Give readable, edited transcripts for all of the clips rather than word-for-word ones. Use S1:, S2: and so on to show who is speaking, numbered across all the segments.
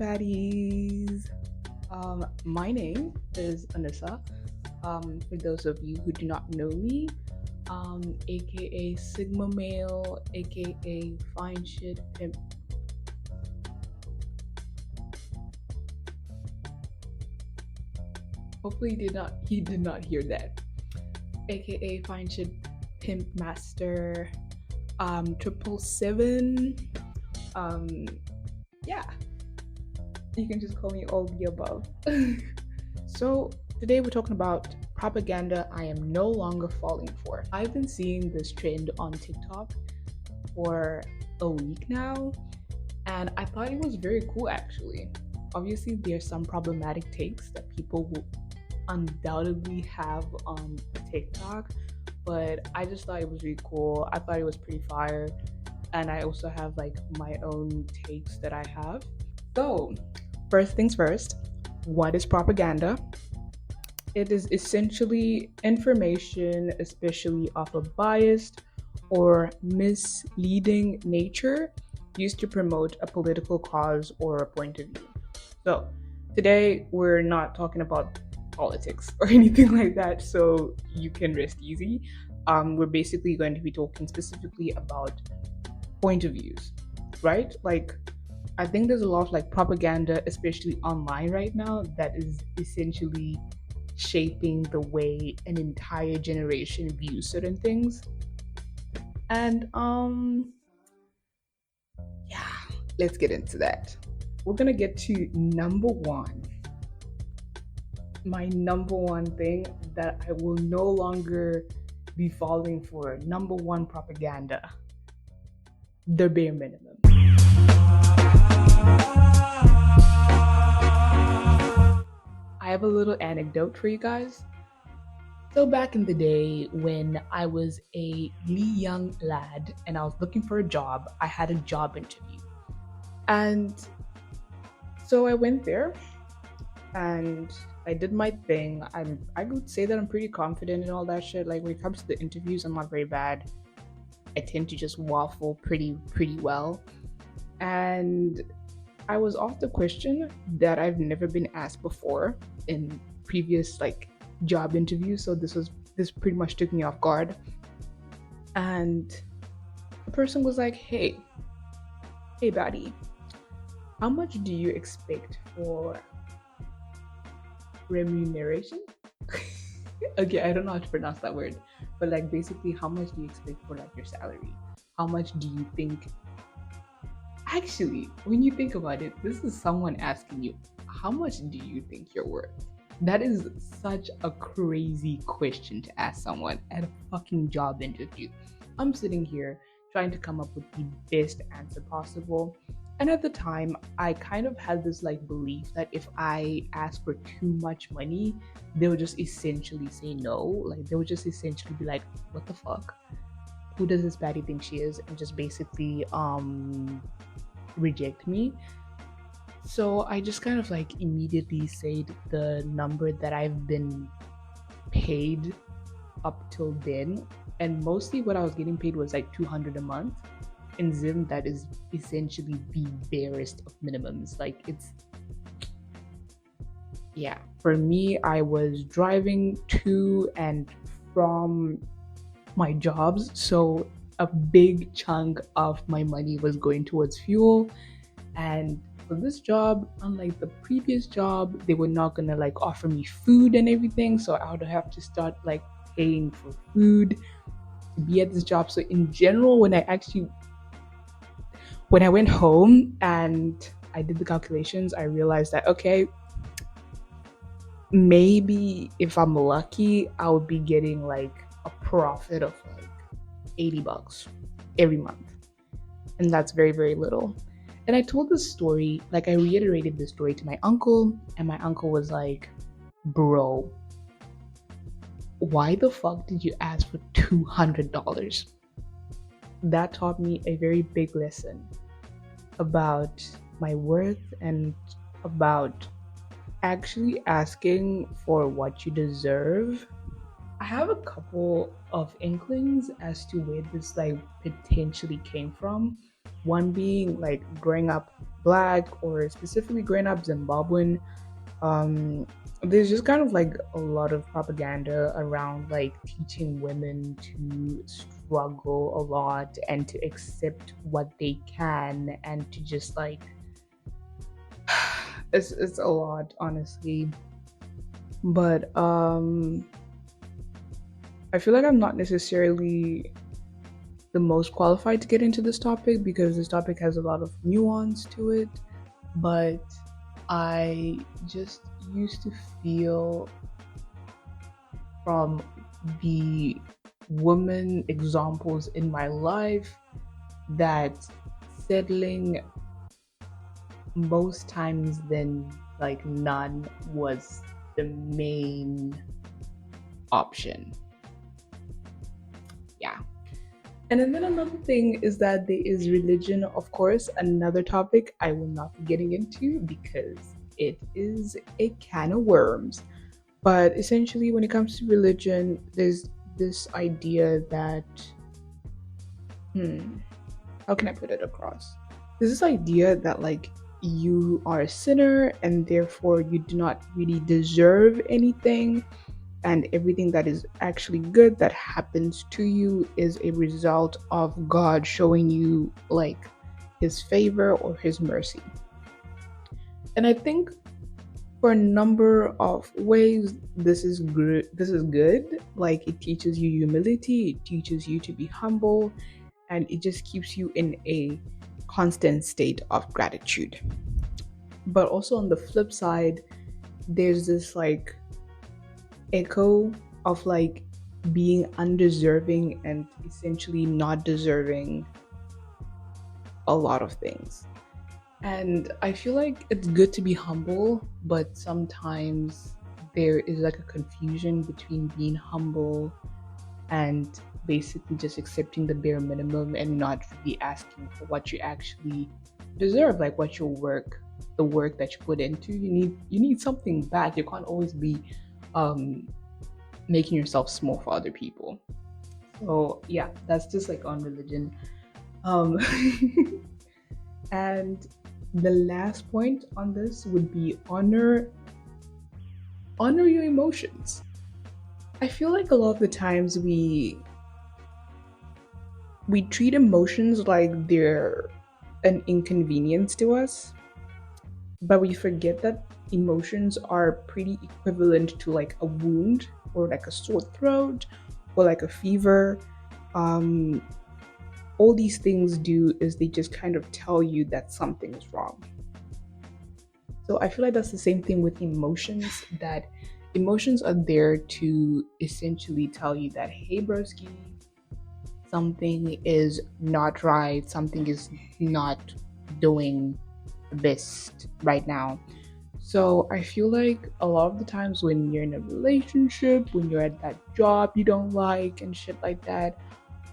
S1: baddies. My name is Anissa. For those of you who do not know me, aka Sigma Male, aka Fine Shit Pimp. Hopefully, he did not hear that. Aka Fine Shit Pimp Master, 777. Um, yeah, you can just call me all the above. So, today we're talking about propaganda I am no longer falling for. I've been seeing this trend on TikTok for a week now, and I thought it was very cool actually. Obviously, there's some problematic takes that people will undoubtedly have on TikTok, but I just thought it was really cool. I thought it was pretty fire, and I also have like my own takes that I have. So, first things first, what is propaganda? It is essentially information, especially of a biased or misleading nature, used to promote a political cause or a point of view. So, today we're not talking about politics or anything like that, so you can rest easy. We're basically going to be talking specifically about point of views, right? Like, I think there's a lot of like propaganda, especially online right now, that is essentially shaping the way an entire generation views certain things. And yeah, let's get into that. We're gonna get to number one. My number one thing that I will no longer be falling for. Number one propaganda. The bare minimum. I have a little anecdote for you guys. So back in the day when I was a wee young lad and I was looking for a job, I had a job interview. And so I went there and I did my thing. I would say that I'm pretty confident and all that shit. Like when it comes to the interviews, I'm not very bad. I tend to just waffle pretty well. And I was asked a question that I've never been asked before in previous like job interviews. So this pretty much took me off guard. And the person was like, hey baddie, how much do you expect for remuneration? Okay, I don't know how to pronounce that word, but like basically how much do you expect for like your salary? How much do you think? Actually, when you think about it, this is someone asking you, how much do you think you're worth? That is such a crazy question to ask someone at a fucking job interview. I'm sitting here trying to come up with the best answer possible. And at the time, I kind of had this like belief that if I asked for too much money, they would just essentially say no. Like they would just essentially be like, what the fuck? Who does this baddie think she is? And just basically reject me. So I just kind of like immediately said the number that I've been paid up till then. And mostly what I was getting paid was like 200 a month. In Zim, that is essentially the barest of minimums. Like it's, yeah. For me, I was driving to and from my jobs. So a big chunk of my money was going towards fuel. And for this job, unlike the previous job, they were not gonna like offer me food and everything. So I would have to start like paying for food to be at this job. So in general, when I went home and I did the calculations, I realized that okay, maybe if I'm lucky, I would be getting like a profit of like $80 every month. And that's very little. And I told this story, like I reiterated this story to my uncle, and my uncle was like, bro, why the fuck did you ask for $200? That taught me a very big lesson about my worth and about actually asking for what you deserve. I have a couple of inklings as to where this like potentially came from. One being like growing up Black or specifically growing up Zimbabwean, um, there's just kind of like a lot of propaganda around like teaching women to struggle a lot and to accept what they can and to just like it's a lot honestly. But I feel like I'm not necessarily the most qualified to get into this topic because this topic has a lot of nuance to it, but I just used to feel from the woman examples in my life that settling most times than like none was the main option. Yeah. And then another thing is that there is religion, of course, another topic I will not be getting into because it is a can of worms. But essentially, when it comes to religion, there's this idea that, hmm, how can I put it across? There's this idea that, like, you are a sinner and therefore you do not really deserve anything, and everything that is actually good that happens to you is a result of God showing you, like, his favor or his mercy. And I think for a number of ways this is good. Like, it teaches you humility, it teaches you to be humble, and it just keeps you in a constant state of gratitude. But also on the flip side, there's this like echo of like being undeserving and essentially not deserving a lot of things. And I feel like it's good to be humble, but sometimes there is like a confusion between being humble and basically just accepting the bare minimum and not really asking for what you actually deserve, like what your work, the work that you put into. You need something back. You can't always be um making yourself small for other people. So yeah, that's just like on religion. Um and the last point on this would be honor your emotions. I feel like a lot of the times we treat emotions like they're an inconvenience to us, but we forget that emotions are pretty equivalent to like a wound or like a sore throat or like a fever. Um, all these things do is they just kind of tell you that something is wrong. So I feel like that's the same thing with emotions, that emotions are there to essentially tell you that, hey, broski, something is not right, something is not doing the best right now. So I feel like a lot of the times when you're in a relationship, when you're at that job you don't like and shit like that,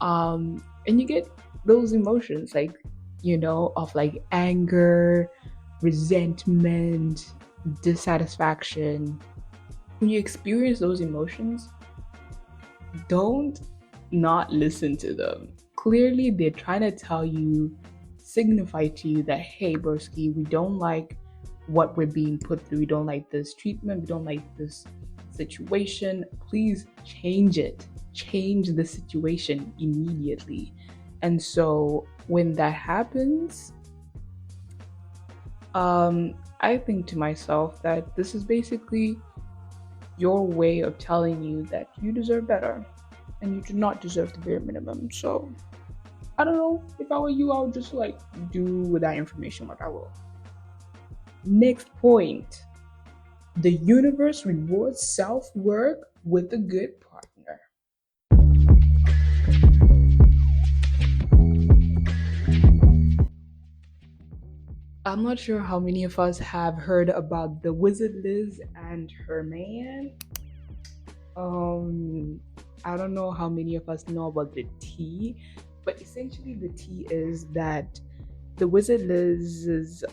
S1: and you get those emotions like, of like anger, resentment, dissatisfaction. When you experience those emotions, don't not listen to them. Clearly, they're trying to tell you, signify to you that, hey, broski, we don't like what we're being put through. We don't like this treatment. We don't like this situation. Please change it. Change the situation immediately. And so when that happens, I think to myself that this is basically your way of telling you that you deserve better and you do not deserve the bare minimum. So I don't know. If I were you, I would just like do with that information what I will. Next point. The universe rewards self work with a good partner. I'm not sure how many of us have heard about the Wizard Liz and her man. Um, I don't know how many of us know about the tea, but essentially the tea is that the Wizard Liz's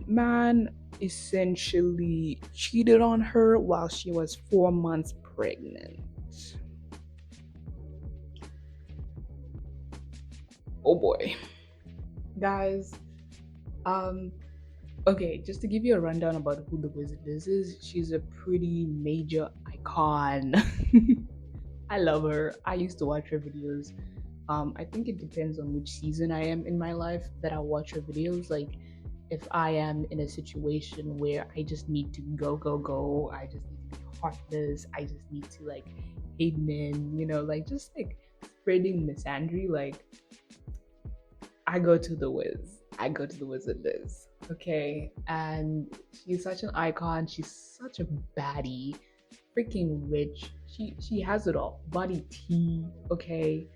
S1: man essentially cheated on her while she was 4 months pregnant. Oh boy, guys. Um, Okay, just to give you a rundown about who the Wizard Liz is, she's a pretty major icon. I love her. I used to watch her videos. I think it depends on which season I am in my life that I watch her videos. Like, if I am in a situation where I just need to go, go, go, I just need to be heartless, I just need to like hate men, like just like spreading misandry, like I go to the Wiz. I go to the Wizard Liz. Okay. And she's such an icon. She's such a baddie. Freaking rich. She has it all. Body tea. Okay.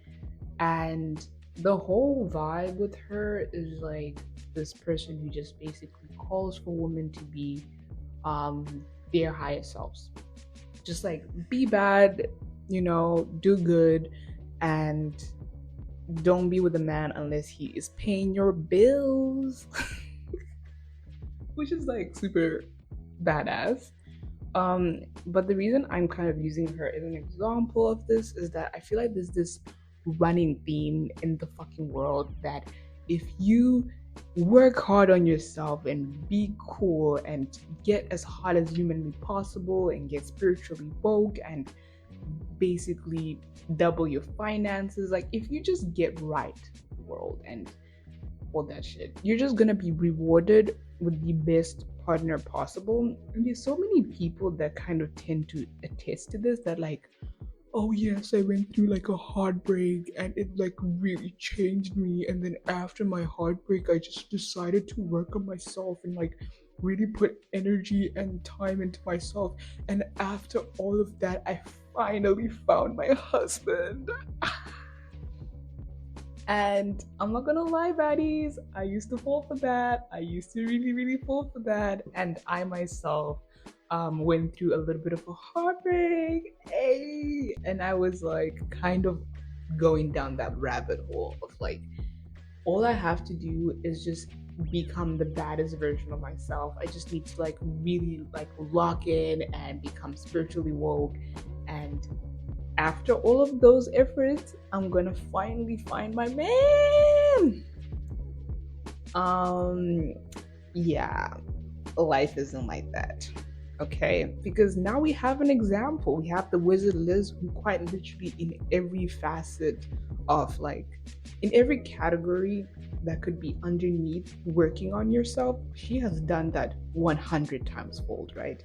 S1: And the whole vibe with her is like this person who just basically calls for women to be um their highest selves. Just like be bad, do good, and don't be with a man unless he is paying your bills, which is like super badass. But the reason I'm kind of using her as an example of this is that I feel like there's this running theme in the fucking world that if you work hard on yourself and be cool and get as hot as humanly possible and get spiritually woke and basically double your finances, like if you just get right the world and all that shit, you're just gonna be rewarded with the best partner possible. And there's so many people that kind of tend to attest to this, that like, oh yes, I went through like a heartbreak and it like really changed me, and then after my heartbreak I just decided to work on myself and like really put energy and time into myself, and after all of that I finally found my husband. And I'm not gonna lie, baddies, I used to fall for that. I used to really, really fall for that. And I myself went through a little bit of a heartbreak. Hey! And I was like kind of going down that rabbit hole of like, all I have to do is just become the baddest version of myself. I just need to like really like lock in and become spiritually woke, and after all of those efforts, I'm gonna finally find my man. Um, yeah, life isn't like that. Okay, because now we have an example. We have the Wizard Liz, who quite literally in every facet of like, in every category that could be underneath working on yourself, she has done that 100 times fold, right?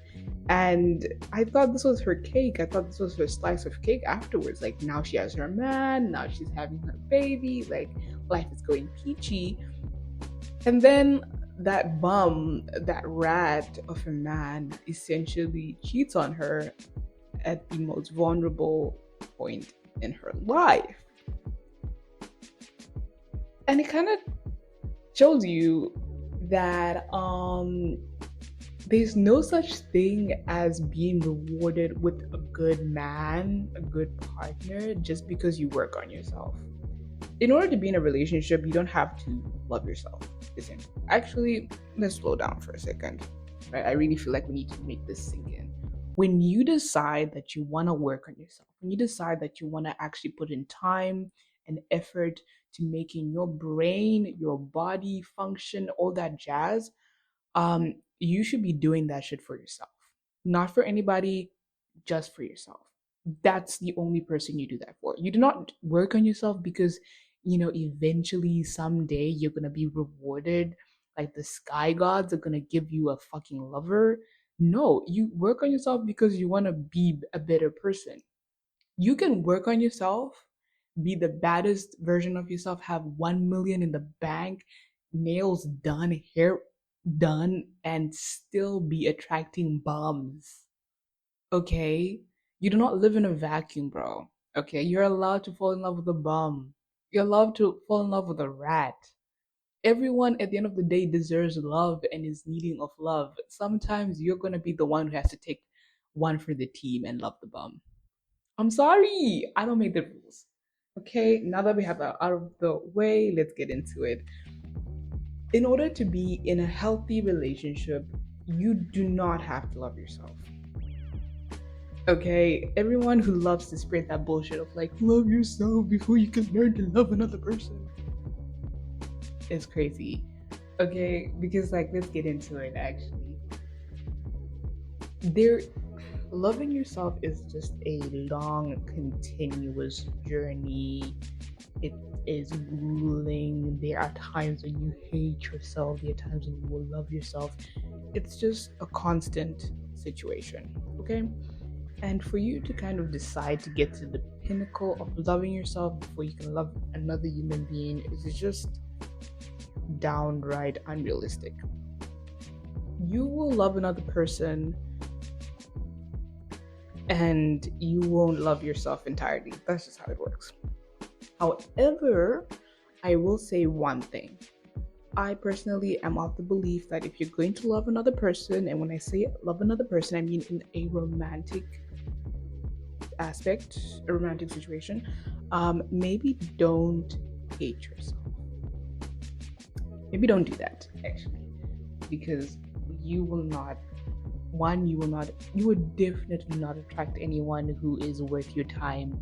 S1: And I thought this was her cake. I thought this was her slice of cake afterwards. Like now she has her man, now she's having her baby, like life is going peachy. And then that bum, that rat of a man essentially cheats on her at the most vulnerable point in her life. And it kind of shows you that there's no such thing as being rewarded with a good man, a good partner, just because you work on yourself. In order to be in a relationship, you don't have to love yourself. Listen, actually, let's slow down for a second. Right? I really feel like we need to make this sink in. When you decide that you want to work on yourself, when you decide that you want to actually put in time and effort to making your brain, your body function, all that jazz, you should be doing that shit for yourself, not for anybody, just for yourself. That's the only person you do that for. You do not work on yourself because eventually someday you're gonna be rewarded, like the sky gods are gonna give you a fucking lover. No, you work on yourself because you want to be a better person. You can work on yourself, be the baddest version of yourself, have 1 million in the bank, nails done, hair done, and still be attracting bums. Okay? You do not live in a vacuum, bro. Okay? You're allowed to fall in love with a bum. You're allowed to fall in love with a rat. Everyone at the end of the day deserves love and is needing of love. Sometimes you're gonna be the one who has to take one for the team and love the bum. I'm sorry, I don't make the rules. Okay, now that we have that out of the way, let's get into it. In order to be in a healthy relationship, you do not have to love yourself. Okay, everyone who loves to spread that bullshit of like, love yourself before you can learn to love another person is crazy. Okay, because like let's get into it actually. There Loving yourself is just a long, continuous journey. It is grueling. There are times when you hate yourself, there are times when you will love yourself. It's just a constant situation, okay? And for you to kind of decide to get to the pinnacle of loving yourself before you can love another human being is just downright unrealistic. You will love another person and you won't love yourself entirely. That's just how it works. However, I will say one thing. I personally am of the belief that if you're going to love another person, and when I say love another person, I mean in a romantic aspect, a romantic situation, maybe don't hate yourself. Maybe don't do that, actually, because you will not you would definitely not attract anyone who is worth your time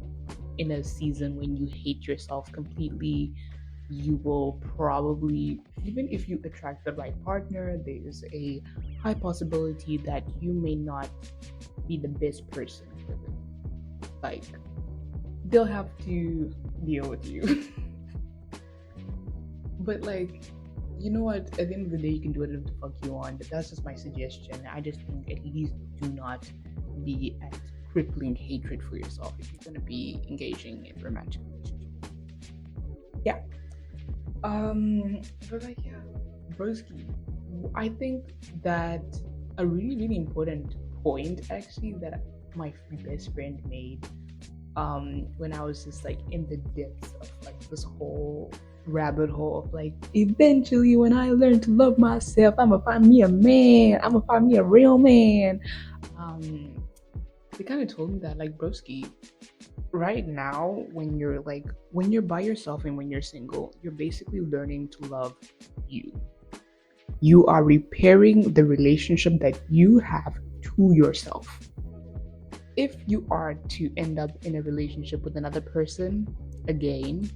S1: in a season when you hate yourself completely. You will probably, even if you attract the right partner, there's a high possibility that you may not be the best person for them. Like, they'll have to deal with you. But like, you know what? At the end of the day, you can do whatever the fuck you want. But that's just my suggestion. I just think at least do not be at crippling hatred for yourself if you're gonna be engaging in a romantic relationship. Yeah. But like, yeah, broski. I think that a really, really important point actually that my best friend made when I was just like in the depths of like this whole rabbit hole of like, eventually when I learn to love myself, I'm gonna find me a man, I'm gonna find me a real man. They kind of told me that, like, broski, right now when you're by yourself and when you're single, you're basically learning to love you. You are repairing the relationship that you have to yourself. If you are to end up in a relationship with another person again,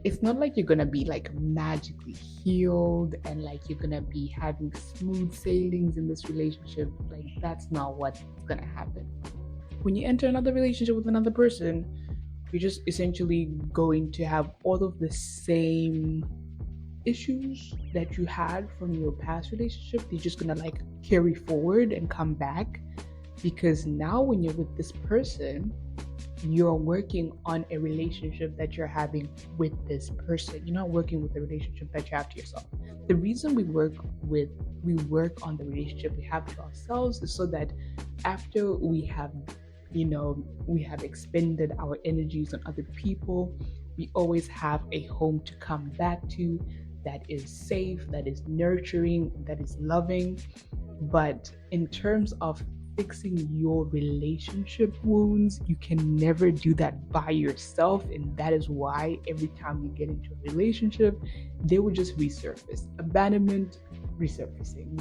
S1: it's not like you're gonna be like magically healed and like you're gonna be having smooth sailings in this relationship. Like, that's not what's gonna happen. When you enter another relationship with another person, you're just essentially going to have all of the same issues that you had from your past relationship. They're just gonna like carry forward and come back, because now when you're with this person, you're working on a relationship that you're having with this person. You're not working with the relationship that you have to yourself. The reason we work on the relationship we have to ourselves is so that after we have expended our energies on other people, we always have a home to come back to that is safe, that is nurturing, that is loving. But in terms of fixing your relationship wounds, you can never do that by yourself. And that is why every time you get into a relationship, they will just resurface. Abandonment, resurfacing,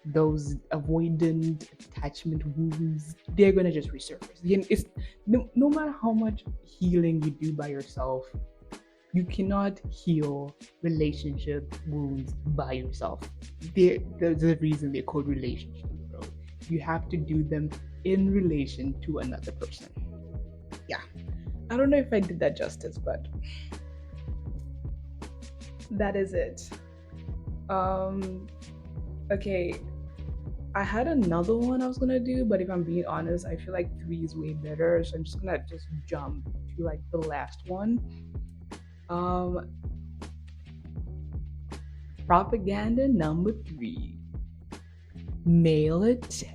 S1: those avoidant attachment wounds, they're going to just resurface. It's no matter how much healing you do by yourself, you cannot heal relationship wounds by yourself. There's a reason they're called relationships, bro. You have to do them in relation to another person. Yeah. I don't know if I did that justice, but that is it. Okay. I had another one I was gonna do, but if I'm being honest, I feel like 3 is way better. So I'm just gonna jump to like the last one. Propaganda number 3. Male attention.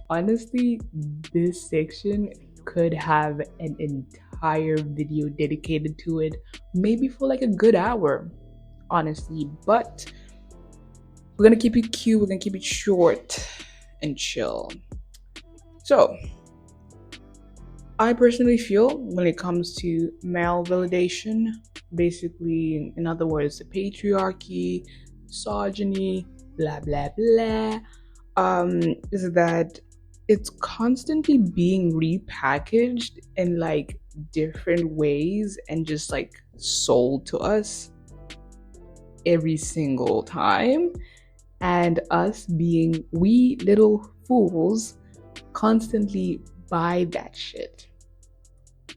S1: Honestly, this section could have an entire video dedicated to it, maybe for like a good hour, honestly. But we're gonna keep it cute, we're gonna keep it short and chill. So, I personally feel when it comes to male validation, basically, in other words, the patriarchy, misogyny, blah blah blah, is that it's constantly being repackaged in like different ways and just like sold to us every single time. And us being wee little fools constantly buy that shit.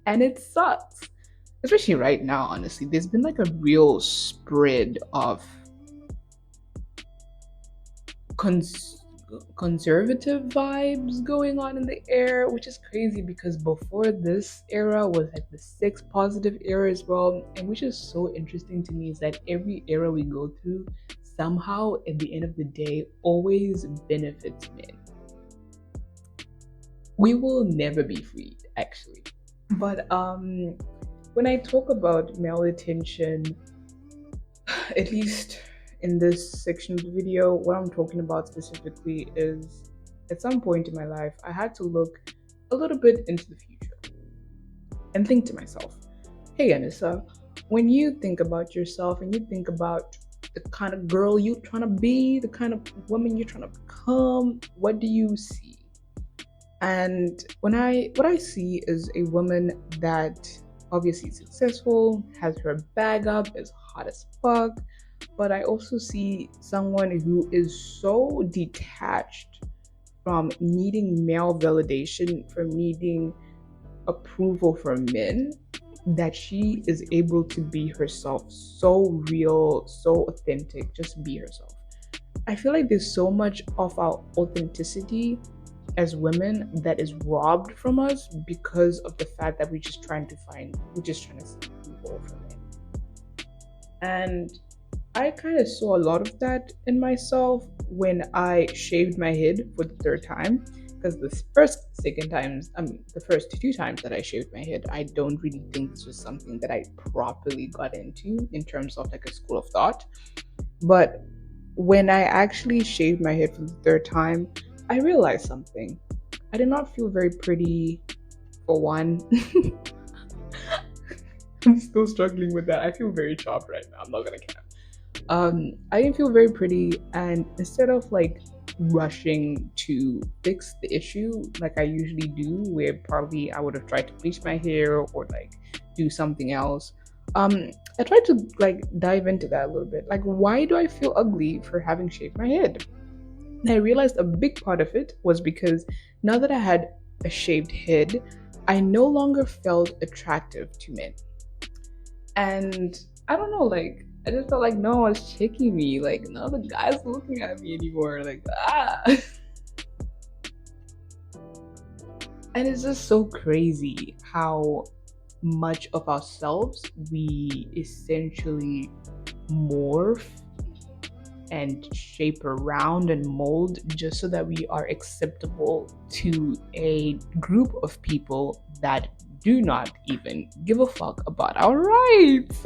S1: And it sucks. Especially right now, honestly. There's been like a real spread of cons- conservative vibes going on in the air, which is crazy because before this era was like the sex positive era as well. And which is so interesting to me is that every era we go through somehow at the end of the day always benefits men. We will never be freed, actually. But when I talk about male attention, at least in this section of the video, what I'm talking about specifically is at some point in my life, I had to look a little bit into the future and think to myself, hey, Anissa, when you think about yourself and you think about the kind of girl you're trying to be, the kind of woman you're trying to become, what do you see? And what I see is a woman that obviously is successful, has her bag up, is hot as fuck, but I also see someone who is so detached from needing male validation, from needing approval from men, that she is able to be herself, so real, so authentic, just be herself. I feel like there's so much of our authenticity as women that is robbed from us because of the fact that we're just trying to see approval from men. And I kind of saw a lot of that in myself when I shaved my head for the third time. Because the first two times that I shaved my head, I don't really think this was something that I properly got into in terms of like a school of thought. But when I actually shaved my head for the third time, I realized something. I did not feel very pretty, for one. I'm still struggling with that. I feel very chopped right now. I'm not gonna cap. I didn't feel very pretty, and instead of like rushing to fix the issue like I usually do, where probably I would have tried to bleach my hair or like do something else, I tried to like dive into that a little bit. Like, why do I feel ugly for having shaved my head? And I realized a big part of it was because now that I had a shaved head, I no longer felt attractive to men. And I don't know, like I just felt like no one's checking me. Like none of the guys looking at me anymore. Like and it's just so crazy how much of ourselves we essentially morph and shape around and mold just so that we are acceptable to a group of people that do not even give a fuck about our rights.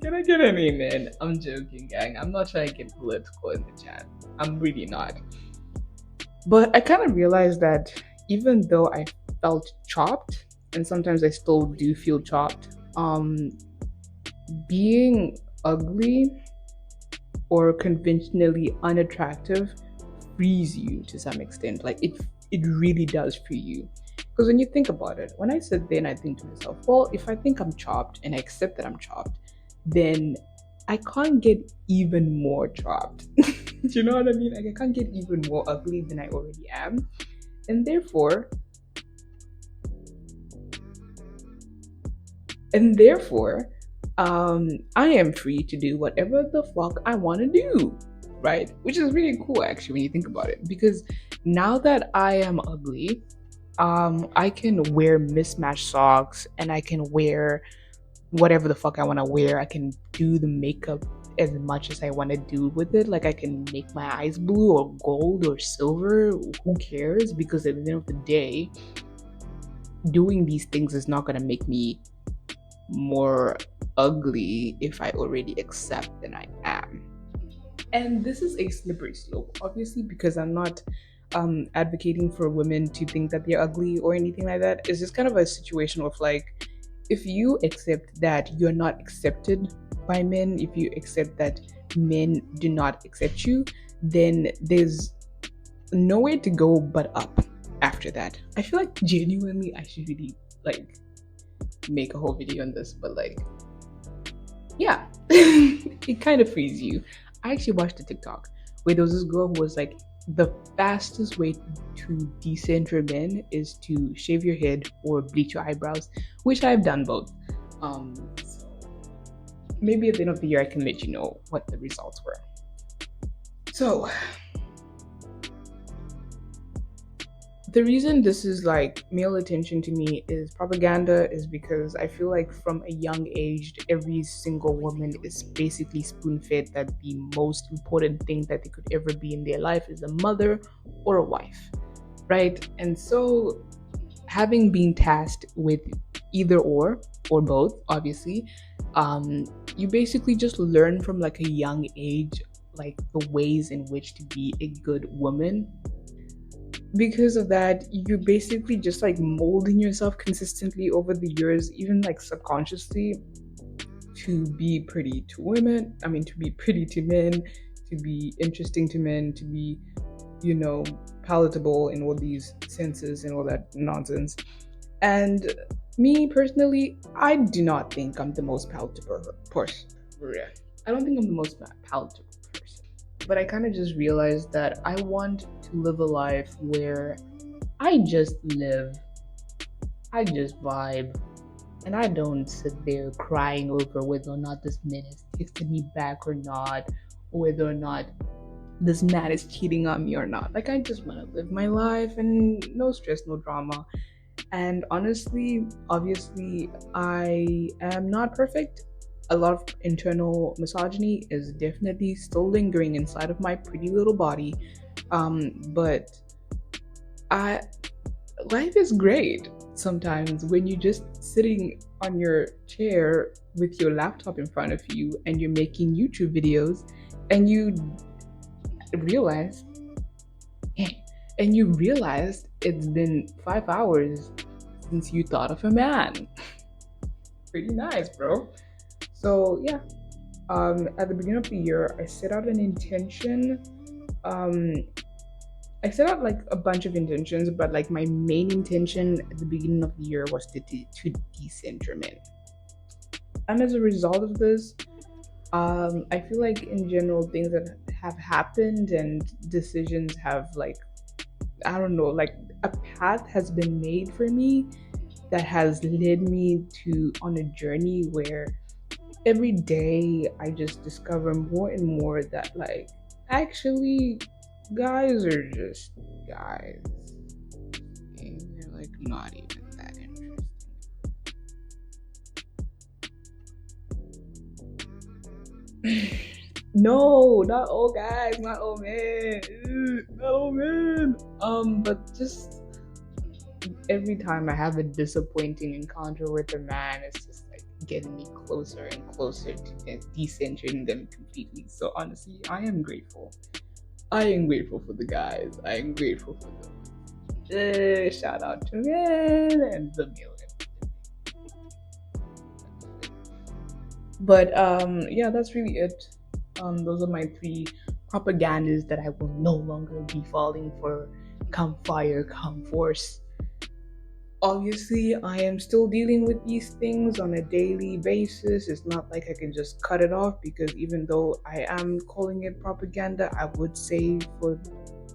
S1: Can I get an amen? I'm joking, gang. I'm not trying to get political in the chat. I'm really not. But I kind of realized that even though I felt chopped, and sometimes I still do feel chopped, being ugly or conventionally unattractive frees you to some extent. Like it really does free you. Because when you think about it, when I sit there and I think to myself, well, if I think I'm chopped and I accept that I'm chopped, then I can't get even more chopped. Do you know what I mean? Like I can't get even more ugly than I already am. And therefore, and therefore, I am free to do whatever the fuck I want to do, right? Which is really cool actually when you think about it, because now that I am ugly, I can wear mismatched socks and I can wear whatever the fuck I want to wear. I can do the makeup as much as I want to do with it. Like I can make my eyes blue or gold or silver. Who cares? Because at the end of the day, doing these things is not going to make me more ugly if I already accept that I am. And this is a slippery slope, obviously, because I'm not advocating for women to think that they're ugly or anything like that. It's just kind of a situation of like, if you accept that you're not accepted by men, if you accept that men do not accept you, then there's nowhere to go but up after that. I feel like genuinely I should really like make a whole video on this, but like, yeah, it kind of frees you. I actually watched a TikTok where there was this girl who was like, the fastest way to decenter men is to shave your head or bleach your eyebrows, which I've done both. So maybe at the end of the year I can let you know what the results were. So the reason this is like male attention to me is propaganda is because I feel like from a young age, every single woman is basically spoon fed that the most important thing that they could ever be in their life is a mother or a wife, right? And so, having been tasked with either or both, obviously, you basically just learn from like a young age, like the ways in which to be a good woman. Because of that, you're basically just like molding yourself consistently over the years, even like subconsciously, to be pretty to women. I mean, to be pretty to men, to be interesting to men, to be, you know, palatable in all these senses and all that nonsense. And me personally, I do not think I'm the most palatable person. I don't think I'm the most palatable person. But I kind of just realized that I want to live a life where I just live, I just vibe, and I don't sit there crying over whether or not this man is texting me back or not, or whether or not this man is cheating on me or not. Like, I just want to live my life and no stress, no drama. And honestly, obviously, I am not perfect. A lot of internal misogyny is definitely still lingering inside of my pretty little body. But I life is great sometimes when you're just sitting on your chair with your laptop in front of you and you're making YouTube videos and you realize and you realized it's been 5 hours since you thought of a man. Pretty nice, bro. So yeah, at the beginning of the year, I set out an intention. Um, I set out like a bunch of intentions, but like my main intention at the beginning of the year was to decenter men. And as a result of this, I feel like in general things that have happened and decisions have like, I don't know, like a path has been made for me that has led me to on a journey where every day I just discover more and more that like actually guys are just guys. And they're like not even that interesting. No, not all guys, not all men. Not all men. But just every time I have a disappointing encounter with a man, it's just like getting me closer and closer to decentering them completely. So honestly, I am grateful. I am grateful for the guys. I am grateful for them. Shout out to men and the million. But yeah, that's really it. Those are my three propagandas that I will no longer be falling for. Come fire, come force. Obviously, I am still dealing with these things on a daily basis. It's not like I can just cut it off because even though I am calling it propaganda, I would say for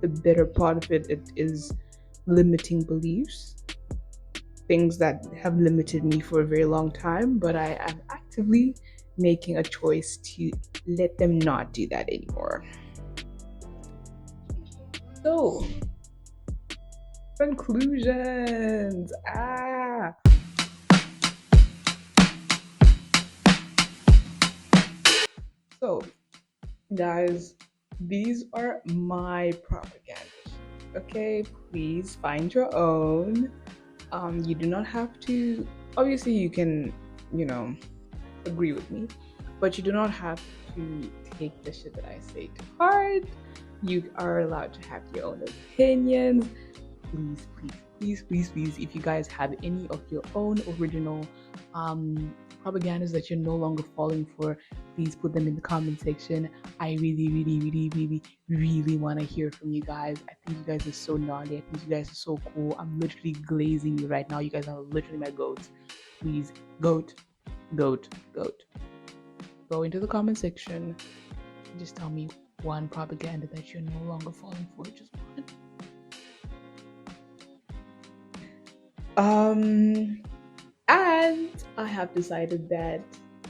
S1: the better part of it, it is limiting beliefs, things that have limited me for a very long time, but I am actively making a choice to let them not do that anymore. So, conclusions. So, guys, these are my propagandas. Okay, please find your own. You do not have to. Obviously, you can, you know, agree with me, but you do not have to take the shit that I say to heart. You are allowed to have your own opinions. Please, please, please, please, please. If you guys have any of your own original propagandas that you're no longer falling for, please put them in the comment section. I really, really, really, really, really want to hear from you guys. I think you guys are so gnarly. I think you guys are so cool. I'm literally glazing you right now. You guys are literally my goats. Please, goat, goat, goat. Go into the comment section. Just tell me one propaganda that you're no longer falling for. Just one. And I have decided that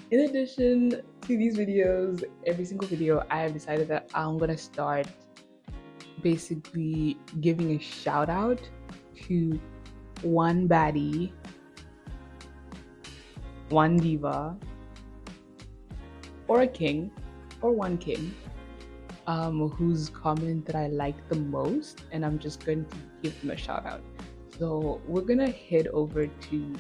S1: in addition to these videos, every single video, I have decided that I'm gonna start basically giving a shout out to one baddie, one diva, or a king, or one king, whose comment that I like the most, and I'm just going to give them a shout out. So we're gonna head over to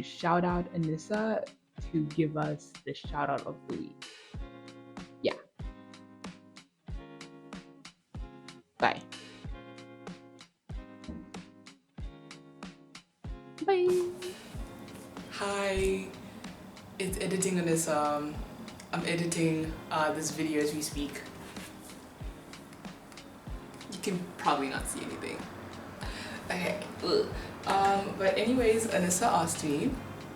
S1: shout out uh-NEE-sah to give us the shout out of the week. Yeah. Bye. Bye.
S2: Hi, it's editing uh-NEE-sah. I'm editing this video as we speak. You can probably not see anything. Okay. But anyways, uh-NEE-sah asked me,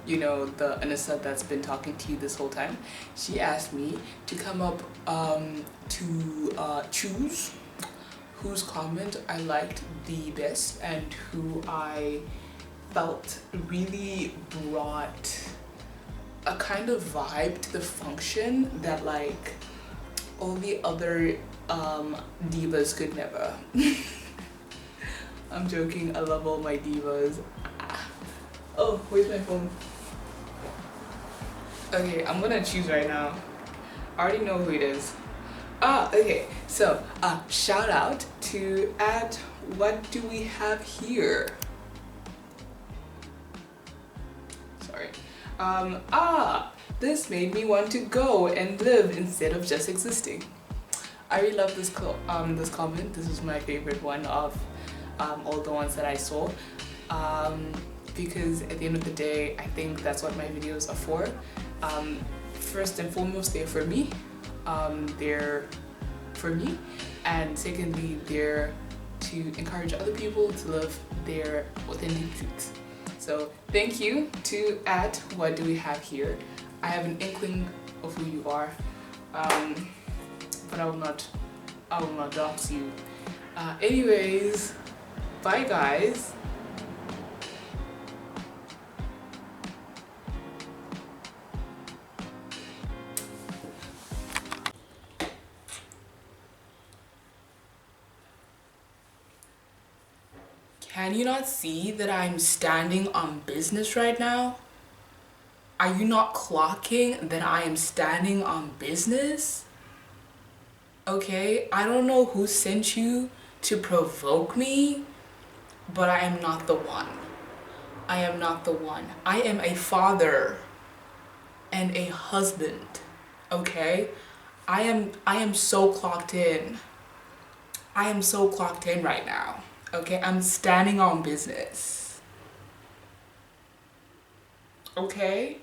S2: you know, the uh-NEE-sah that's been talking to you this whole time, she asked me to come up to choose whose comment I liked the best and who I felt really brought a kind of vibe to the function that like all the other divas could never. I'm joking, I love all my divas. Oh, where's my phone? Okay, I'm gonna choose right now. I already know who it is. Okay, so shout out to what do we have here? Sorry. This made me want to go and live instead of just existing. I really love this this comment. This is my favorite one of all the ones that I saw, because at the end of the day, I think that's what my videos are for. First and foremost, they're for me. And secondly, they're to encourage other people to live their authentic truths. So thank you to what do we have here. I have an inkling of who you are, but I will not dox you. Anyways, bye guys. Can you not see that I'm standing on business right now? Are you not clocking that I am standing on business? Okay, I don't know who sent you to provoke me, but I am not the one. I am not the one. I am a father and a husband, okay? I am so clocked in. I am so clocked in right now. Okay, I'm standing on business. Okay?